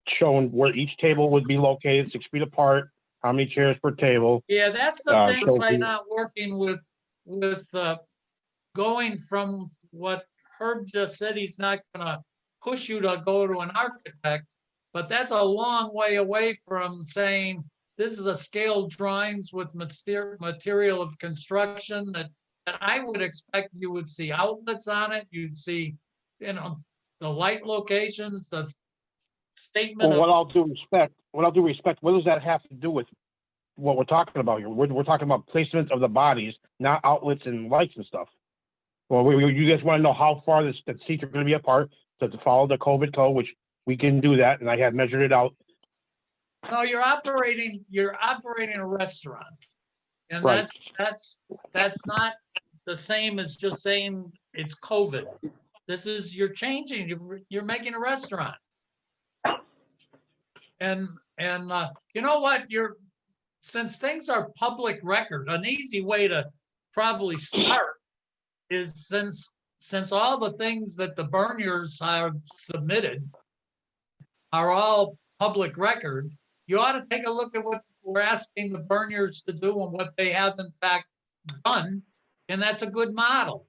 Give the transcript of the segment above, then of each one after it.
showing where each table would be located, 6 feet apart, how many chairs per table. Yeah, that's the thing so by not working with going from what Herb just said. He's not gonna push you to go to an architect, but that's a long way away from saying this is a scale drawings with material of construction that I would expect you would see outlets on it. You'd see, you know, the light locations, the statement Well, of. with all due respect, what does that have to do with what we're talking about here? We're talking about placement of the bodies, not outlets and lights and stuff. Well, you guys want to know how far the seats are going to be apart to follow the COVID code, which we can do that, and I have measured it out. No, you're operating a restaurant, and Right. that's not the same as just saying it's COVID. This is, you're changing, you're making a restaurant. And you know what, since things are public record, an easy way to probably start is since all the things that the Berniers have submitted are all public record, you ought to take a look at what we're asking the Berniers to do and what they have in fact done, and that's a good model.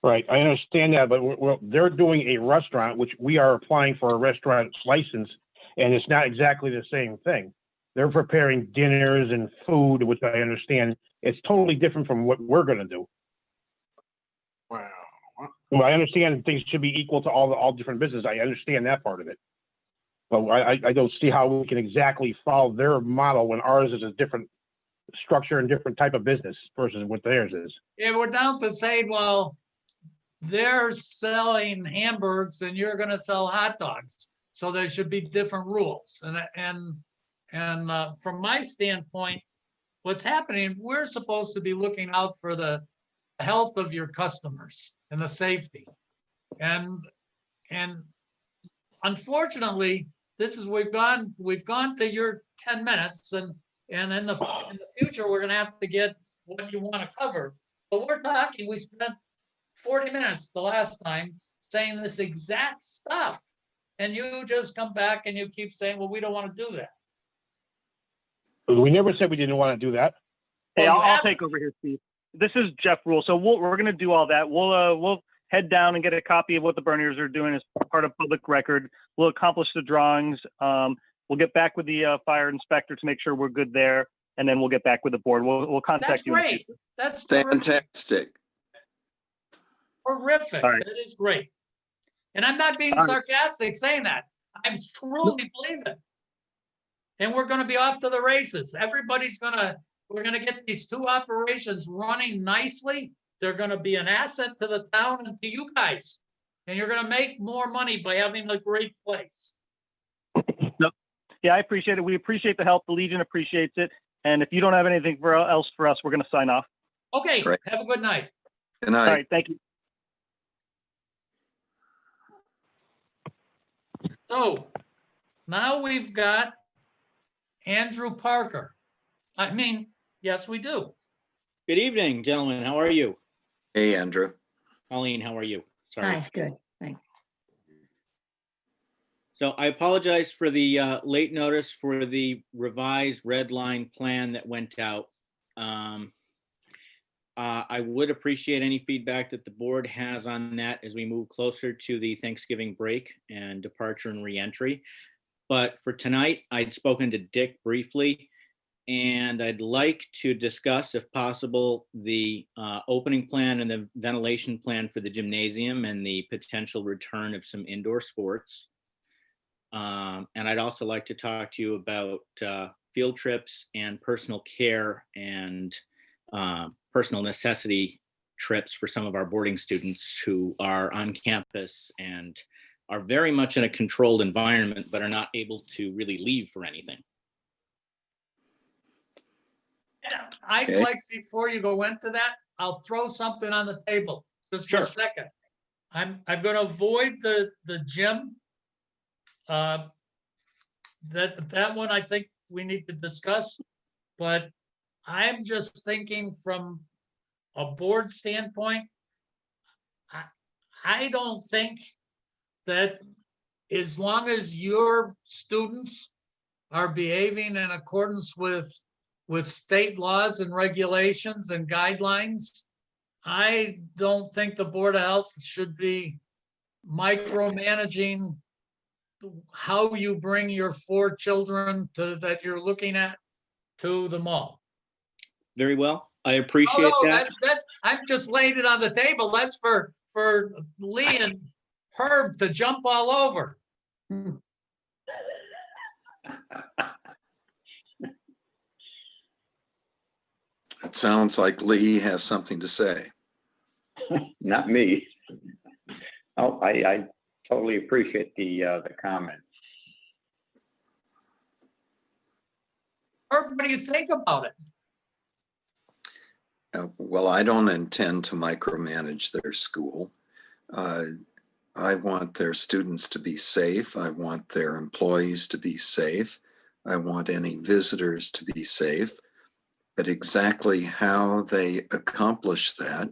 Right, I understand that, but they're doing a restaurant, which we are applying for a restaurant license, and it's not exactly the same thing. They're preparing dinners and food, which I understand. It's totally different from what we're going to do. Wow. Well, I understand things should be equal to all different businesses. I understand that part of it. But I don't see how we can exactly follow their model when ours is a different structure and different type of business versus what theirs is. Yeah, we're down to saying, well, they're selling hamburgers and you're going to sell hot dogs. So there should be different rules. And from my standpoint, what's happening, we're supposed to be looking out for the health of your customers and the safety. And unfortunately, this is, we've gone to your 10 minutes, and in the future, we're going to have to get what you want to cover. But we spent 40 minutes the last time saying this exact stuff. And you just come back and you keep saying, well, we don't want to do that. We never said we didn't want to do that. Hey, Well, I'll take over here, Steve. This is Jeff Rule. So we're going to do all that. We'll head down and get a copy of what the Berniers are doing as part of public record. We'll accomplish the drawings. We'll get back with the fire inspector to make sure we're good there, and then we'll get back with the board. We'll contact you. That's great. That's fantastic. Terrific. All right. That is great. And I'm not being sarcastic saying that. I truly believe it. And we're going to be off to the races. We're going to get these two operations running nicely. They're going to be an asset to the town and to you guys. And you're going to make more money by having a great place. Yeah, I appreciate it. We appreciate the help. The Legion appreciates it. And if you don't have anything else for us, we're going to sign off. Okay. Great. Have a good night. Good night. All right. Thank you. So now we've got Andrew Parker. Yes, we do. Good evening, gentlemen. How are you? Hey, Andrew. Colleen, how are you? Sorry. Hi, good, thanks. So I apologize for the late notice for the revised red line plan that went out. I would appreciate any feedback that the board has on that as we move closer to the Thanksgiving break and departure and reentry. But for tonight, I'd spoken to Dick briefly, and I'd like to discuss, if possible, the opening plan and the ventilation plan for the gymnasium and the potential return of some indoor sports. And I'd also like to talk to you about field trips and personal care and personal necessity trips for some of our boarding students who are on campus and are very much in a controlled environment, but are not able to really leave for anything. I'd like, before you go into that, I'll throw something on the table just for a second. I'm going to avoid the gym. That one I think we need to discuss, but I'm just thinking from a board standpoint. I don't think that as long as your students are behaving in accordance with state laws and regulations and guidelines, I don't think the Board of Health should be micromanaging how you bring your 4 children that you're looking at to the mall. Very well. I Oh, appreciate no, that. that's, I'm just laying it on the table. That's for Lee and Herb to jump all over. It sounds like Lee has something to say. Not me. Oh, I totally appreciate the comment. Herb, what do you think about it? Well, I don't intend to micromanage their school. I want their students to be safe. I want their employees to be safe. I want any visitors to be safe. But exactly how they accomplish that,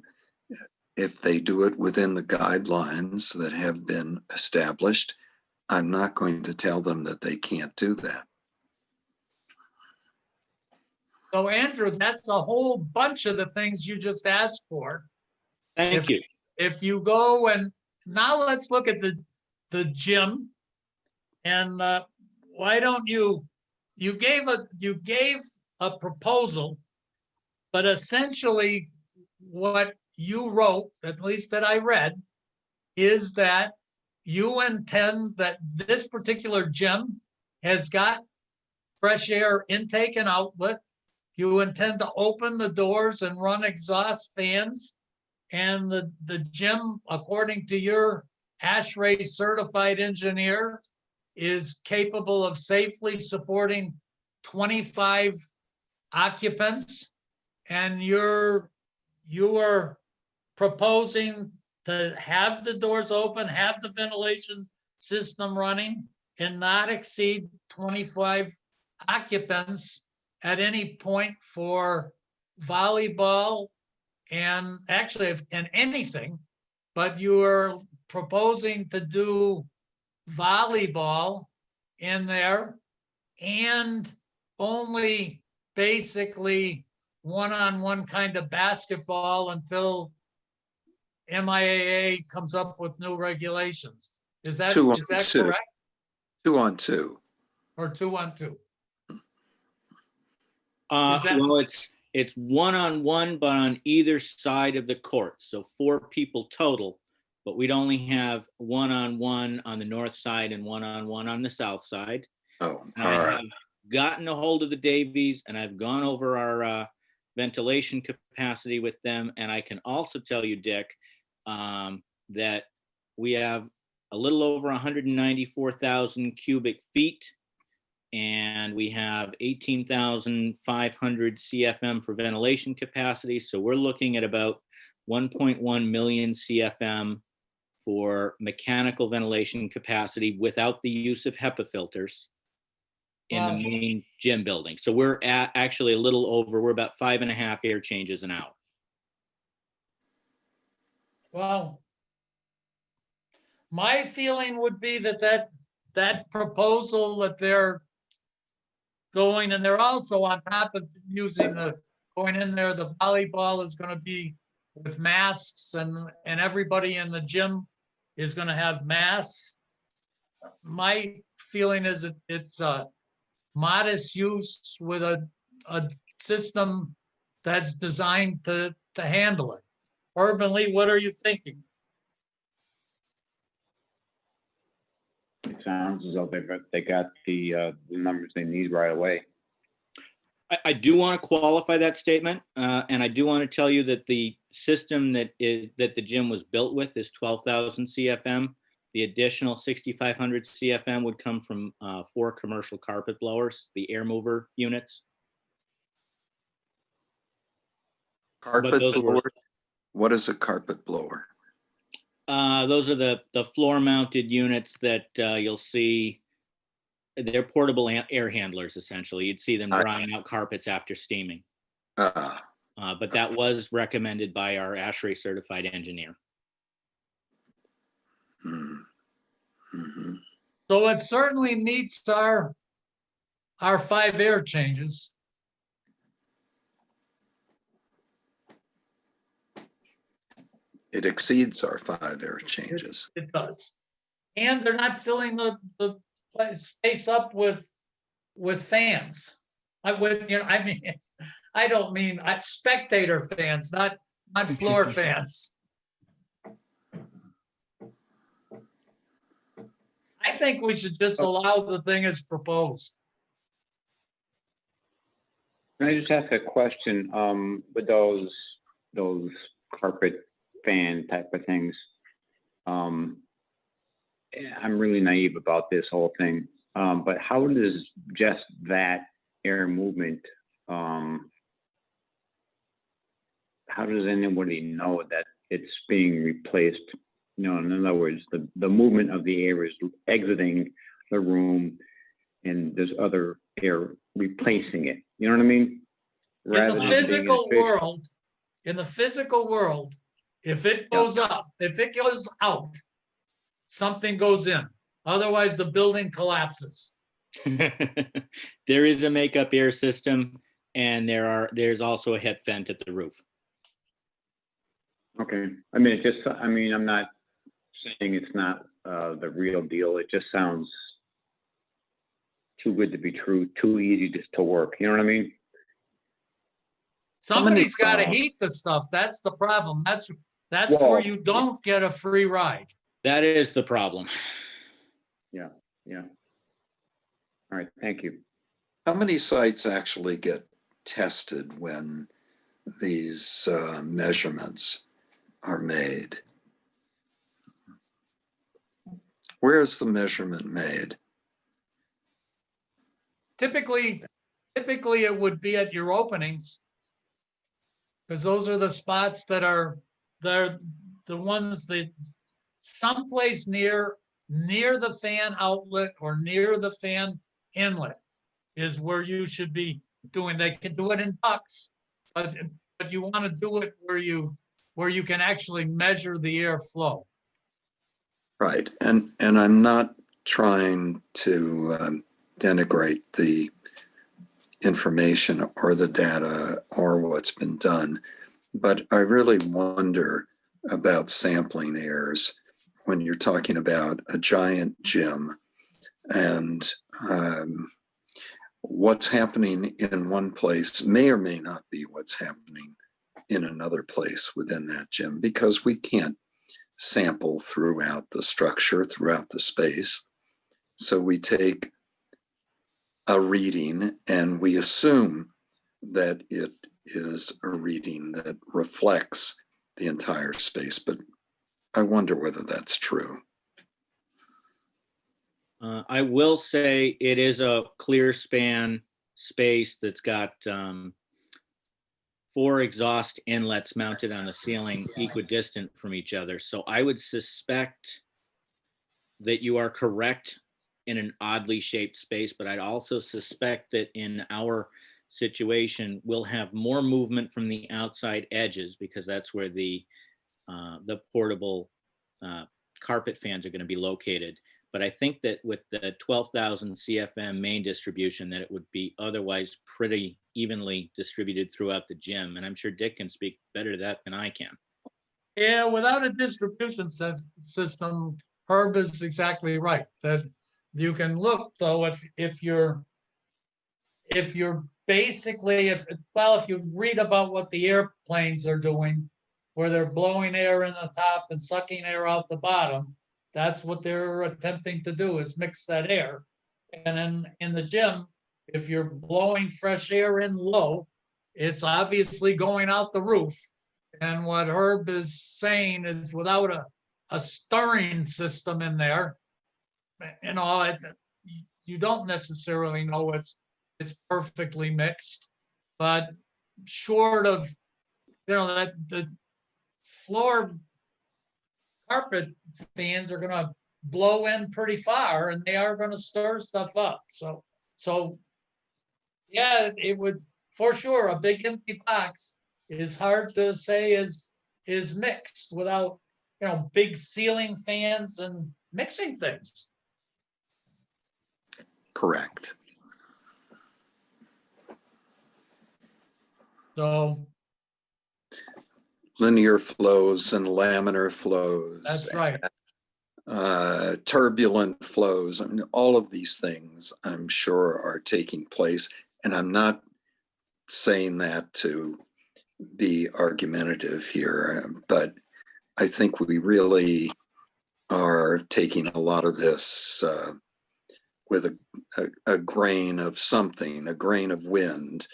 if they do it within the guidelines that have been established, I'm not going to tell them that they can't do that. So Andrew, that's a whole bunch of the things you just asked for. Thank you. If you go and now let's look at the gym, and why don't you gave a proposal, but essentially what you wrote, at least that I read, is that you intend that this particular gym has got fresh air intake and outlet. You intend to open the doors and run exhaust fans. And the gym, according to your ASHRAE certified engineer, is capable of safely supporting 25 occupants. And you are proposing to have the doors open, have the ventilation system running, and not exceed 25 occupants at any point for volleyball and actually and anything, but you are proposing to do volleyball in there and only basically one-on-one kind of basketball until MIAA comes up with new regulations. Is that Two on two. correct? 2-on-2. Or 2-on-2? Well, it's one-on-one, but on either side of the court. So 4 people total, but we'd only have one-on-one on the north side and one-on-one on the south side. Oh, And all I right. have gotten a hold of the Davies and I've gone over our ventilation capacity with them. And I can also tell you, Dick, that we have a little over 194,000 cubic feet, and we have 18,500 CFM for ventilation capacity. So we're looking at about 1.1 million CFM for mechanical ventilation capacity without the use of HEPA filters in the Wow. main gym building. So we're at actually a little over, we're about 5.5 air changes an hour. Wow. My feeling would be that proposal that they're going, and they're also on top of using going in there, the volleyball is going to be with masks, and everybody in the gym is going to have masks. My feeling is it's a modest use with a system that's designed to handle it. Urban Lee, what are you thinking? It sounds as though they got the numbers they need right away. I do want to qualify that statement, and I do want to tell you that the system that the gym was built with is 12,000 CFM. The additional 6,500 CFM would come from 4 commercial carpet blowers, the air mover units. Carpet those were- blower? What is a carpet blower? Those are the floor-mounted units that you'll see. They're portable air handlers, essentially. You'd see them drying out carpets after steaming. But that was recommended by our ASHRAE certified engineer. Mm-hmm. So it certainly meets our 5 air changes. It exceeds our 5 air changes. It does. And they're not filling the space up with fans. I mean, I don't mean spectator fans, not floor fans. I think we should just allow the thing as proposed. Can I just ask a question, with those carpet fan type of things? I'm really naive about this whole thing, but how does just that air movement, how does anybody know that it's being replaced? You know, in other words, the movement of the air is exiting the room and there's other air replacing it. You know what I mean? In Rather the than being physical inefficient. world, if it goes up, if it goes out, something goes in. Otherwise, the building collapses. There is a makeup air system, and there's also a hip vent at the roof. Okay, I mean, I'm not saying it's not the real deal. It just sounds too good to be true, too easy to work. You know what I mean? Somebody's got to heat the stuff. That's the problem. That's where you don't get a free ride. That is the problem. Yeah. All right, thank you. How many sites actually get tested when these measurements are made? Where is the measurement made? Typically it would be at your openings, because those are the spots they're the ones that someplace near the fan outlet or near the fan inlet is where you should be doing. They can do it in ducts, but you want to do it where you can actually measure the airflow. Right, and I'm not trying to denigrate the information or the data or what's been done, but I really wonder about sampling airs when you're talking about a giant gym and what's happening in one place may or may not be what's happening in another place within that gym, because we can't sample throughout the structure, throughout the space. So we take a reading and we assume that it is a reading that reflects the entire space, but I wonder whether that's true. I will say it is a clear span space that's got 4 exhaust inlets mounted on a ceiling equidistant from each other. So I would suspect that you are correct in an oddly shaped space, but I'd also suspect that in our situation, we'll have more movement from the outside edges, because that's where the portable carpet fans are going to be located. But I think that with the 12,000 CFM main distribution, that it would be otherwise pretty evenly distributed throughout the gym. And I'm sure Dick can speak better to that than I can. Yeah, without a distribution system, Herb is exactly right. That you can look, though, if you're basically, if you read about what the airplanes are doing, where they're blowing air in the top and sucking air out the bottom, that's what they're attempting to do, is mix that air. And in the gym, if you're blowing fresh air in low, it's obviously going out the roof. And what Herb is saying is, without a stirring system in there, you don't necessarily know it's perfectly mixed. But short of, that the floor carpet fans are going to blow in pretty far, and they are going to stir stuff up. So yeah, it would, for sure, a big empty box is hard to say is mixed without, big ceiling fans and mixing things. Correct. So Linear flows and laminar flows. that's right. Turbulent flows. I mean, all of these things I'm sure are taking place. And I'm not saying that to be argumentative here, but I think we really are taking a lot of this with a grain of something, a grain of wind,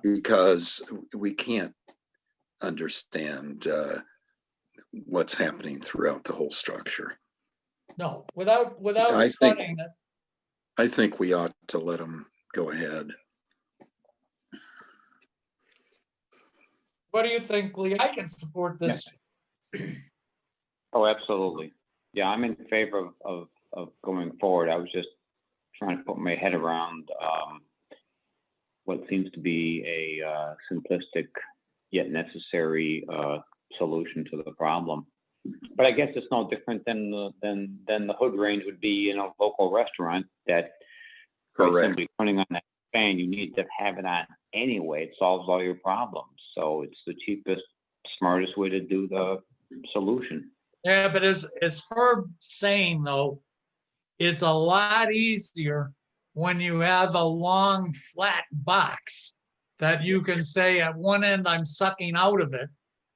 because we can't understand what's happening throughout the whole structure. No, without I think- studying it. I think we ought to let them go ahead. What do you think, Lee? I can support this. Oh, absolutely. Yeah, I'm in favor of going forward. I was just trying to put my head around what seems to be a simplistic yet necessary solution to the problem. But I guess it's no different than the hood range would be in a local restaurant that by Correct. simply turning on that fan, you need to have it on anyway. It solves all your problems. So it's the cheapest, smartest way to do the solution. Yeah, but as Herb saying though, it's a lot easier when you have a long flat box that you can say at one end I'm sucking out of it,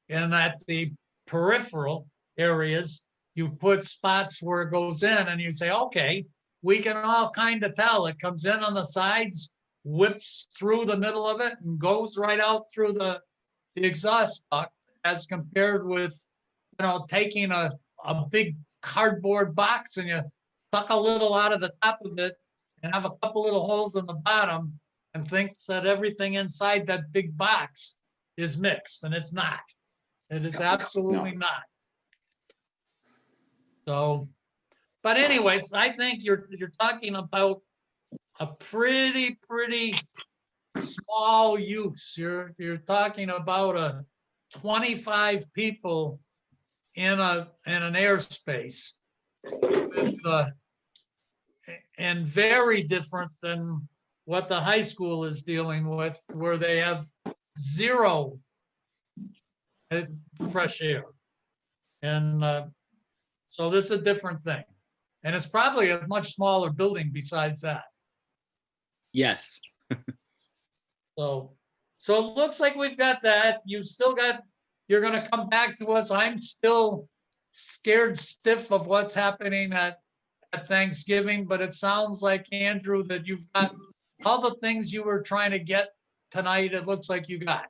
and at the peripheral areas you put spots where it goes in, and you say, okay, we can all kind of tell it comes in on the sides, whips through the middle of it, and goes right out through the exhaust duct, as compared with, taking a big cardboard box and you suck a little out of the top of it and have a couple little holes in the bottom and thinks that everything inside that big box is mixed, and it's not. It is absolutely not. So, but anyways, I think you're talking about a pretty small use. You're talking about a 25 people in an airspace, with, and very different than what the high school is dealing with, where they have zero fresh air. And so this is a different thing. And it's probably a much smaller building besides that. Yes. So it looks like we've got that. You've still got, you're going to come back to us. I'm still scared stiff of what's happening at Thanksgiving, but it sounds like, Andrew, that you've got all the things you were trying to get tonight. It looks like you got.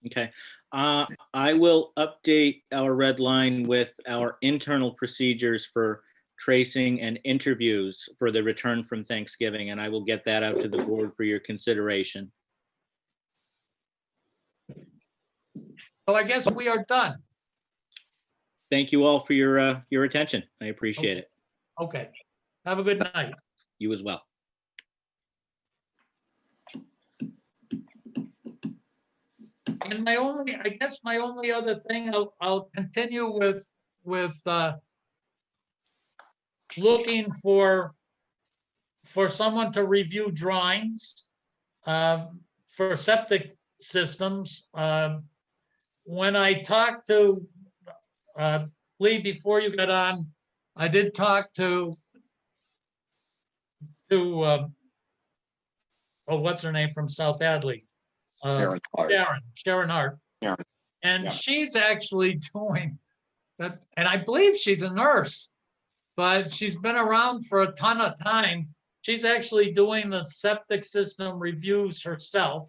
Okay. I will update our red line with our internal procedures for tracing and interviews for the return from Thanksgiving, and I will get that out to the board for your consideration. So I guess we are done. Thank you all for your attention. I appreciate it. Okay. Have a good night. You as well. And I guess my only other thing, I'll continue with looking for someone to review drawings for septic systems. When I talked to Lee before you got on, I did talk to what's her name from South Hadley? Sharon Hart. Sharon. And Yeah. she's actually doing that, and I believe she's a nurse, but she's been around for a ton of time. She's actually doing the septic system reviews herself.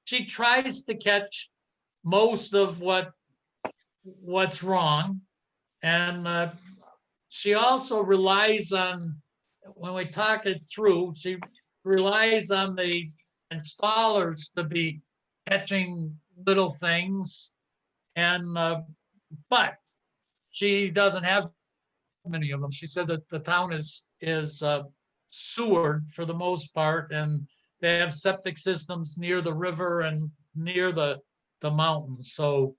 She tries to catch most of what's wrong. And she also relies on, when we talk it through, she relies on the installers to be catching little things. And but she doesn't have many of them. She said that the town is sewered for the most part, and they have septic systems near the river and near the mountains. So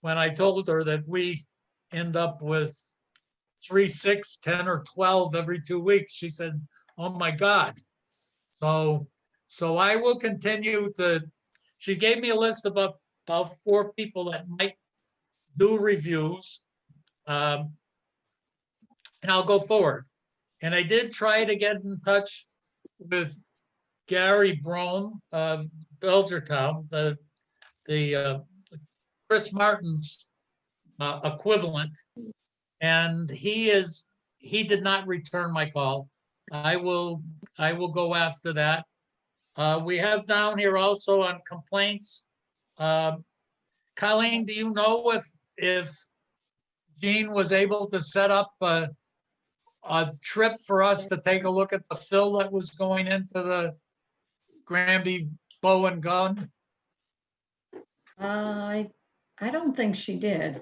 when I told her that we end up with 3, 6, 10, or 12 every 2 weeks. She said, oh my God. So I will continue to, she gave me a list of about 4 people that might do reviews. And I'll go forward. And I did try to get in touch with Gary Brome of Belgertown, the Chris Martin's equivalent, and he did not return my call. I will go after that. We have down here also on complaints. Colleen, do you know if Jean was able to set up a trip for us to take a look at the fill that was going into the Granby bow and gun? I don't think she did.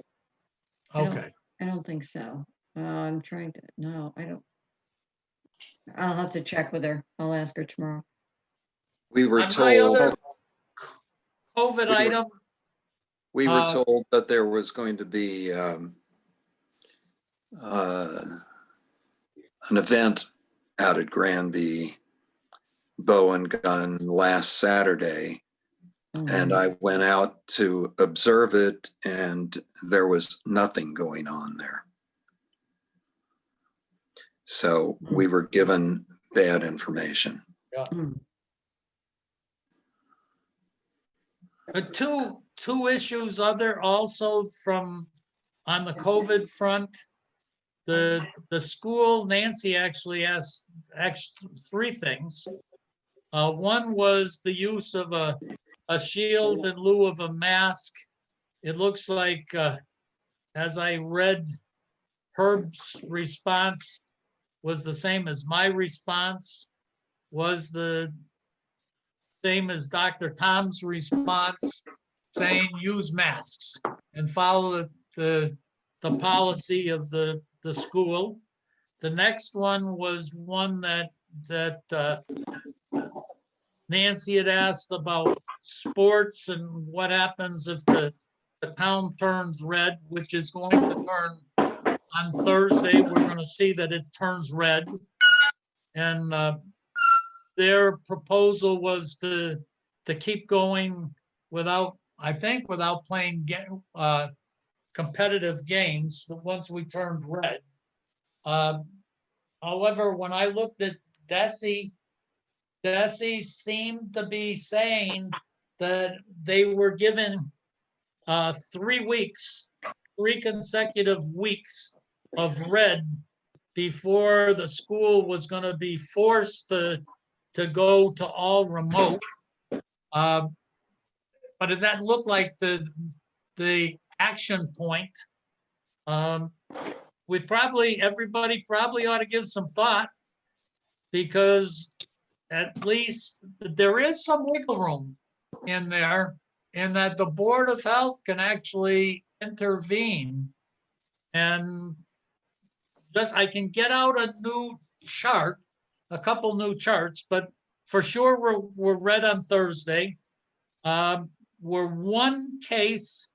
I don't- Okay. I don't think so. I'm trying to, no, I don't. I'll have to check with her. I'll ask her tomorrow. We were On my told, other COVID item, we were uh, told that there was going to be an event out at Granby Bow and Gun last Saturday. And I went out to observe it, and there was nothing going on there. So we were given bad information. but two issues other also from on the COVID front. The school, Nancy actually asked 3 things. One was the use of a shield in lieu of a mask. It looks like, as I read, Herb's response was the same as my response, was the same as Dr. Tom's response, saying use masks and follow the policy of the school. The next one was one that Nancy had asked about sports and what happens if the town turns red, which is going to turn on Thursday. We're going to see that it turns red. And their proposal was to keep going without, I think, without playing competitive games once we turned red. However, when I looked at Desi seemed to be saying that they were given 3 weeks, 3 consecutive weeks of red before the school was going to be forced to go to all remote. But if that looked like the action point, everybody probably ought to give some thought, because at least there is some wiggle room in there, in that the Board of Health can actually intervene. And just, I can get out a new chart, a couple new charts, but for sure we're red on Thursday. We're 1 case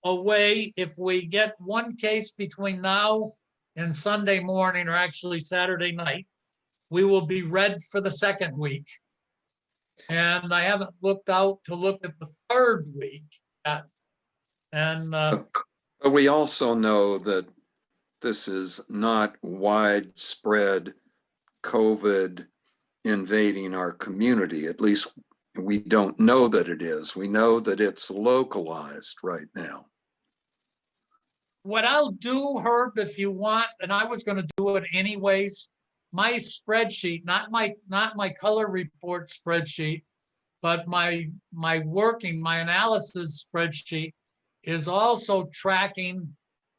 away. If we get 1 case between now and Sunday morning, or actually Saturday night, we will be red for the 2nd week. And I haven't looked out to look at the 3rd week yet. And But we also know that this is not widespread COVID invading our community. At least we don't know that it is. We know that it's localized right now. what I'll do, Herb, if you want, and I was going to do it anyways, my spreadsheet, not my color report spreadsheet, but my analysis spreadsheet is also tracking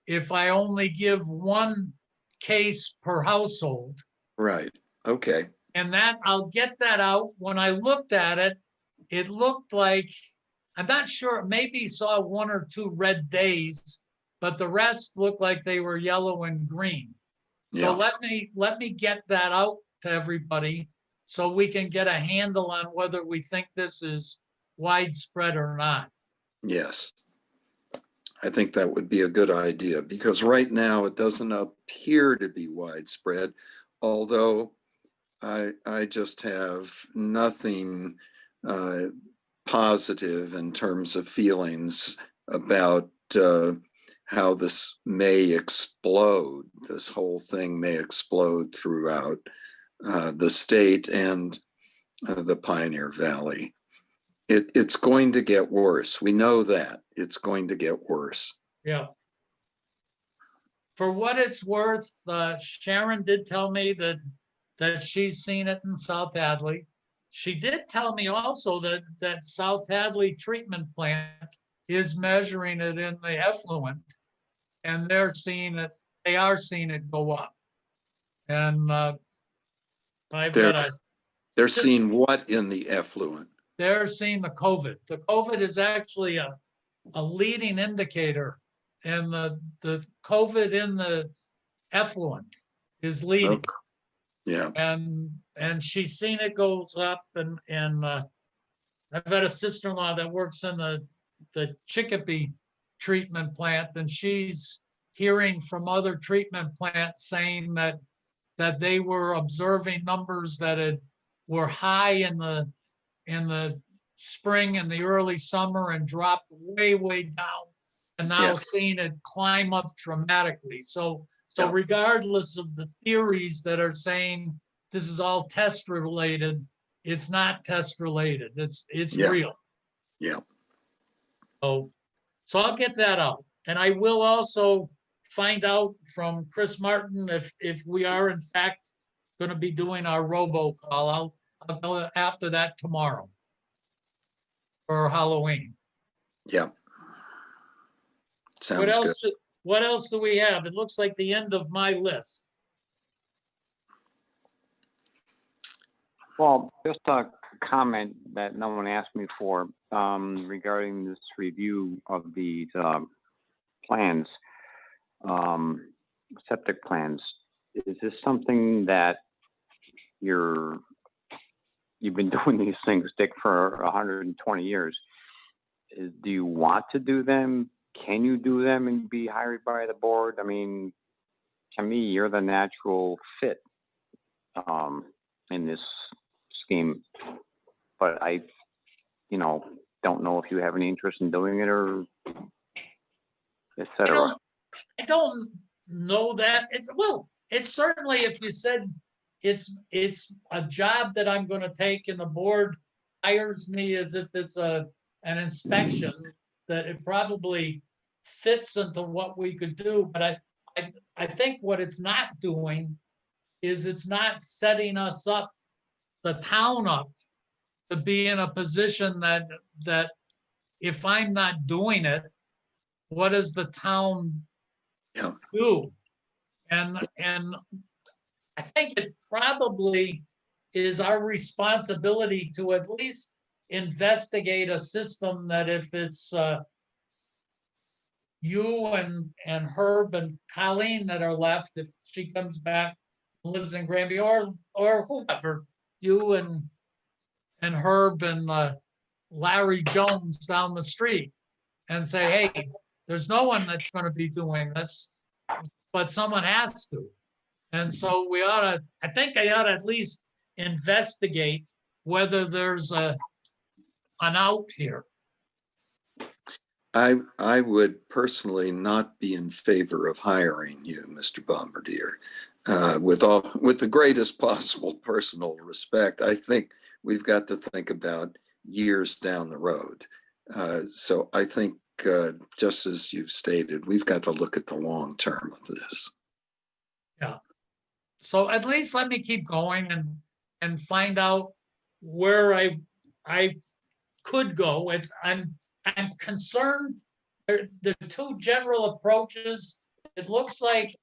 if I only give 1 case per household. Right. Okay. And that, I'll get that out. When I looked at it, it looked like, I'm not sure, maybe saw 1 or 2 red days, but the rest looked like they were yellow and green. So let me get that out to everybody so we can get a handle on whether we think this is widespread or not. Yes. I think that would be a good idea, because right now it doesn't appear to be widespread, although I just have nothing positive in terms of feelings about how this may explode. This whole thing may explode throughout the state and the Pioneer Valley. It's going to get worse. We know that it's going to get worse. Yeah. For what it's worth, Sharon did tell me that she's seen it in South Hadley. She did tell me also that South Hadley treatment plant is measuring it in the effluent, and they are seeing it go up. And they're seeing what in the effluent? They're seeing the COVID. The COVID is actually a leading indicator, and the COVID in the effluent is leading. Okay. Yeah. And she's seen it goes up, and I've had a sister-in-law that works in the Chicopee treatment plant, and she's hearing from other treatment plants saying that they were observing numbers that were high in the spring and the early summer and dropped way down, and now seeing it climb up dramatically. So regardless of the theories that are saying this is all test related, it's not test related. It's real. Yeah. So I'll get that out, and I will also find out from Chris Martin if we are in fact going to be doing our robo call. I'll go after that tomorrow for Halloween. Yeah. Sounds good. What else do we have? It looks like the end of my list. Well, just a comment that no one asked me for regarding this review of these plans, septic plans. Is this something that you've been doing these things, Dick, for 120 years? Do you want to do them? Can you do them and be hired by the board? I mean, to me, you're the natural fit in this scheme, but I don't know if you have any interest in doing it or et cetera. I don't know that. It's certainly, if you said it's a job that I'm going to take and the board hires me as if it's an inspection, that it probably fits into what we could do. But I think what it's not doing is it's not setting us up, the town up, to be in a position that if I'm not doing it, what does the town do? And I think it probably is our responsibility to at least investigate a system that if it's you and Herb and Colleen that are left, if she comes back and lives in Granby, or whoever, you and Herb and Larry Jones down the street, and say, hey, there's no one that's going to be doing this, but someone has to. And so I think I ought to at least investigate whether there's an out here. I would personally not be in favor of hiring you, Mr. Bombardier. With the greatest possible personal respect, I think we've got to think about years down the road. So I think, just as you've stated, we've got to look at the long term of this. Yeah. So at least let me keep going and find out where I could go. I'm concerned. The two general approaches. It looks like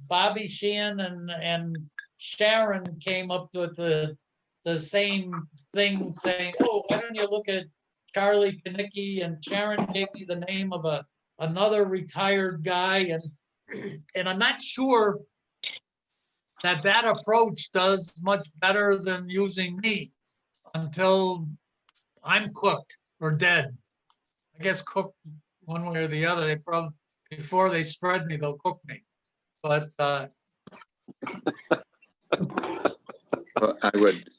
Bobby Sheehan and Sharon came up with the same thing, saying, "Oh, why don't you look at Charlie Kanicki?" And Sharon gave me the name of another retired guy, and I'm not sure that approach does much better than using me until I'm cooked or dead. I guess cooked one way or the other. They probably, before they spread me, they'll cook me. But But I would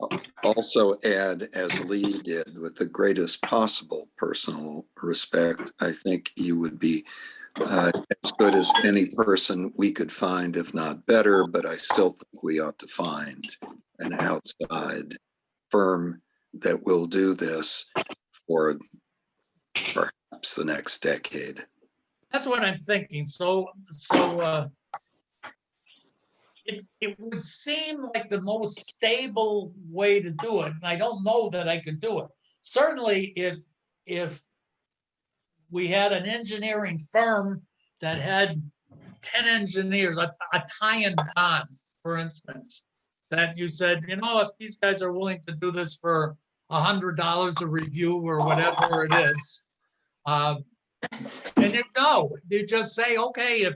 also add, as Lee did, with the greatest possible personal respect, I think you would be as good as any person we could find, if not better, but I still think we ought to find an outside firm that will do this for perhaps the next decade. that's what I'm thinking. It would seem like the most stable way to do it, and I don't know that I could do it. Certainly, if we had an engineering firm that had 10 engineers, a tie and bond, for instance, that you said, you know, if these guys are willing to do this for $100 a review or whatever it is, and you just say, okay, if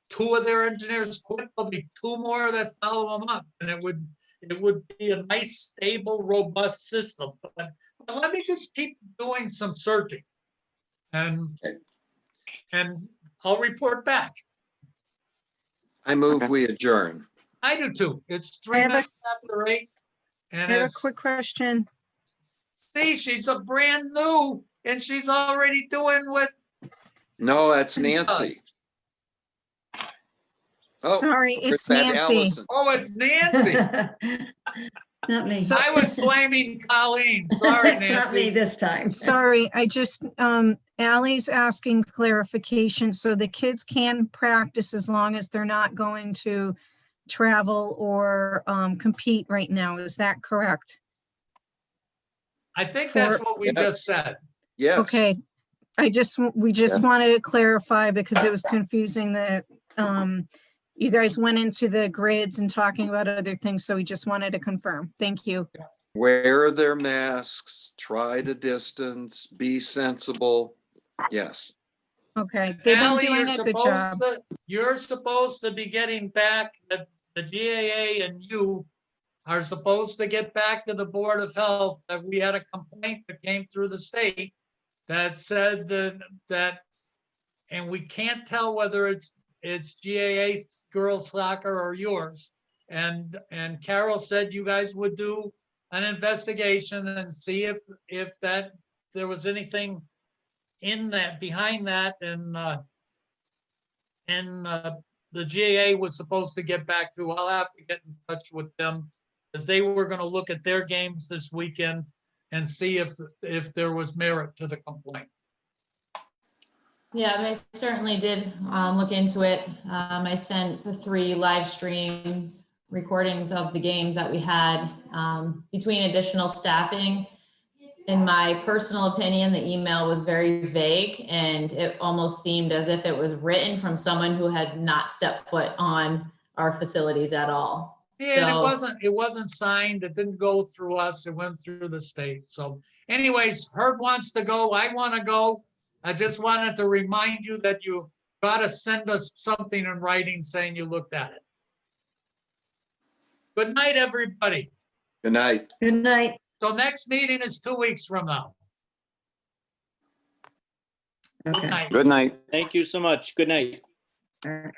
2 of their engineers quit, there'll be 2 more that follow them up, and it would be a nice, stable, robust system. But let me just keep doing some searching, and I'll report back. I move we adjourn. I do too. It's I have 8:03, and I have a it's, quick question. see, she's a brand new, and she's already doing what No, that's she Nancy. does. Oh, Sorry, there's it's that Nancy. Allison. Oh, it's Nancy. Not me. So- I was blaming Colleen. Sorry, Not me Nancy. this time. Sorry, I just, Ally's asking clarification. So the kids can practice as long as they're not going to travel or compete right now. Is that correct? I think that's For- what we Yeah. just said. Yes. Okay. We just wanted to clarify because it was confusing that you guys went into the grids and talking about other things. So we just wanted to confirm. Thank you. Wear their masks, try to distance, be sensible. Yes. Okay, they've been Ally, doing a good job. you're supposed to be getting back, the GAA and you are supposed to get back to the Board of Health that we had a complaint that came through the state that said that, and we can't tell whether it's GAA girls soccer or yours. And Carol said you guys would do an investigation and see if there was anything in that, behind that, and the GAA was supposed to get back to. I'll have to get in touch with them because they were going to look at their games this weekend and see if there was merit to the complaint. Yeah, I certainly did look into it. I sent the 3 live streams, recordings of the games that we had. Between additional staffing, in my personal opinion, the email was very vague and it almost seemed as if it was written from someone who had not stepped foot on our facilities at all. Yeah, So- and it wasn't signed. It didn't go through us. It went through the state. So anyways, Herb wants to go. I want to go. I just wanted to remind you that you got to send us something in writing saying you looked at it. Good night, everybody. Good night. Good night. So next meeting is 2 weeks from now. Good Okay. night. Good night. Thank you so much. Good night. All right.